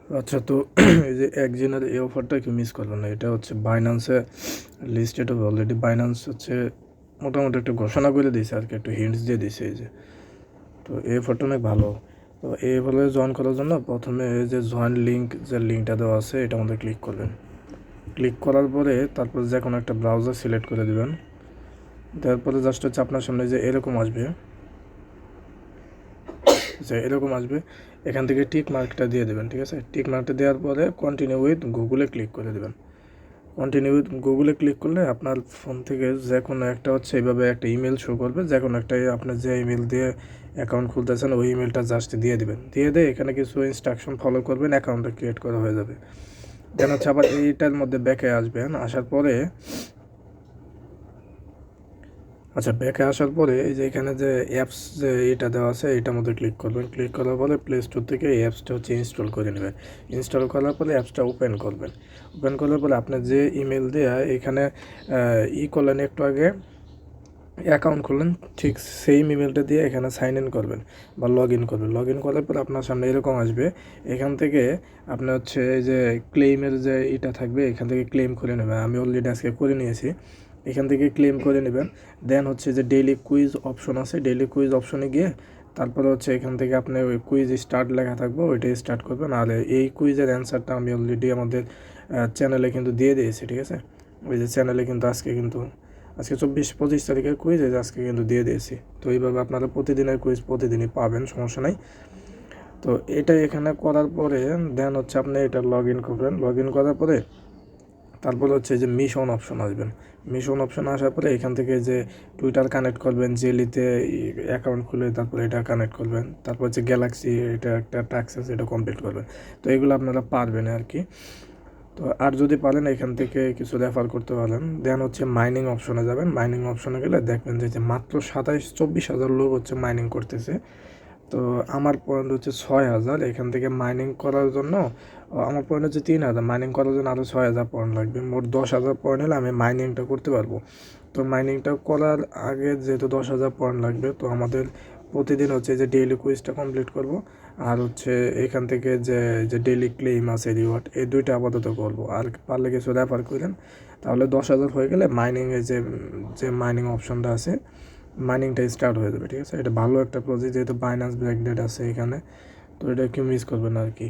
আচ্ছা, তো এই যে একজনের এই অফারটা কেউ মিস করবেন না। এটা হচ্ছে বাইন্যান্সে লিস্টেড হবে অলরেডি। বাইন্যান্স হচ্ছে মোটামুটি একটা ঘোষণা করে দিয়েছে আর কি, একটু হিন্টস দিয়ে দিয়েছে এই যে। তো এই অফারটা অনেক ভালো। তো এই অফারে জয়েন করার জন্য প্রথমে এই যে জয়েন লিঙ্ক, যে লিঙ্কটা দেওয়া আছে এটা আমাদের ক্লিক করবেন। ক্লিক করার পরে তারপর যে কোনো একটা ব্রাউজার সিলেক্ট করে দেবেন। তারপরে জাস্ট হচ্ছে আপনার সামনে যে এরকম আসবে, এখান থেকে টিক মার্কটা দিয়ে দেবেন। ঠিক আছে, টিক মার্কটা দেওয়ার পরে কন্টিনিউ উইথ গুগলে ক্লিক করে দেবেন। কন্টিনিউ উইথ গুগলে ক্লিক করলে আপনার ফোন থেকে যে কোনো একটা হচ্ছে এইভাবে একটা ইমেল শো করবে। যে কোনো একটা আপনার যে ইমেল দিয়ে অ্যাকাউন্ট খুলতেছেন ওই ইমেলটা জাস্ট দিয়ে দেবেন। দিয়ে এখানে কিছু ইনস্ট্রাকশন ফলো করবেন, অ্যাকাউন্টটা ক্রিয়েট করা হয়ে যাবে। দেন হচ্ছে আবার এইটার মধ্যে ব্যাকে আসবেন। আসার পরে ব্যাকে আসার পরে এই যে এখানে যে অ্যাপস যে এটা দেওয়া আছে এটার মধ্যে ক্লিক করবেন। ক্লিক করার পরে প্লে স্টোর থেকে এই অ্যাপসটা হচ্ছে ইনস্টল করে নেবেন। ইনস্টল করার পরে অ্যাপসটা ওপেন করবেন। ওপেন করার পরে আপনার যে ইমেল দেওয়া এখানে করলেন একটু আগে, অ্যাকাউন্ট খুললেন, ঠিক সেম ইমেলটা দিয়ে এখানে সাইন ইন করবেন বা লগ ইন করবেন। লগ ইন করার পর আপনার সামনে এরকম আসবে। এখান থেকে আপনার হচ্ছে এই যে ক্লেইমের যে এটা থাকবে, এখান থেকে ক্লেম করে নেবেন। আমি অলরেডি আজকে করে নিয়েছি। এখান থেকে ক্লেম করে নেবেন। দেন হচ্ছে যে ডেইলি কুইজ অপশন আছে, ডেইলি কুইজ অপশনে গিয়ে তারপরে হচ্ছে এখান থেকে আপনি ওই কুইজ স্টার্ট লেখা থাকবে ওইটাই স্টার্ট করবেন। আর এই কুইজের অ্যান্সারটা আমি অলরেডি আমাদের চ্যানেলে কিন্তু দিয়ে দিয়েছি। ঠিক আছে, ওই যে চ্যানেলে কিন্তু আজকে 24-25 তারিখের কুইজ আজকে কিন্তু দিয়ে দিয়েছি। তো এইভাবে আপনারা প্রতিদিনের কুইজ প্রতিদিনই পাবেন, সমস্যা নাই। তো এটা এখানে করার পরে দেন হচ্ছে আপনি এটা লগ ইন করবেন। লগ ইন করার পরে তারপরে হচ্ছে যে মিশন অপশন আসবেন। মিশন অপশন আসার পরে এখান থেকে যে টুইটার কানেক্ট করবেন, জেলিতে অ্যাকাউন্ট খুলে তারপরে এটা কানেক্ট করবেন। তারপর হচ্ছে গ্যালাক্সি এটা একটা টাস্ক আছে, এটা কমপ্লিট করবেন। তো এগুলো আপনারা পারবেন আর কি। তো আর যদি পারেন এখান থেকে কিছু রেফার করতে পারেন। দেন হচ্ছে মাইনিং অপশনে যাবেন। মাইনিং অপশনে গেলে দেখবেন যে মাত্র 24,000 লোক হচ্ছে মাইনিং করতেছে। তো আমার পয়েন্ট হচ্ছে 6,000। এখান থেকে মাইনিং করার জন্য আমার পয়েন্ট হচ্ছে 3,000। মাইনিং করার জন্য আরও 6,000 পয়েন্ট লাগবে। মোট 10,000 পয়েন্ট হলে আমি মাইনিংটা করতে পারবো। তো মাইনিংটা করার আগে যেহেতু 10,000 পয়েন্ট লাগবে, তো আমাদের প্রতিদিন হচ্ছে যে ডেইলি কুইজটা কমপ্লিট করব। আর হচ্ছে এখান থেকে যে যে ডেইলি ক্লেইম আছে রিওয়ার্ড, এই দুইটা আপাতত করব। আর পারলে কিছু রেফার করেন, তাহলে 10,000 হয়ে গেলে মাইনিংয়ে যে যে মাইনিং অপশনটা আছে মাইনিংটা স্টার্ট হয়ে যাবে। ঠিক আছে, এটা ভালো একটা প্রজেক্ট, যেহেতু বাইন্যান্স ব্রেকডেট আছে এখানে। তো এটা কেউ মিস করবে না আর কি।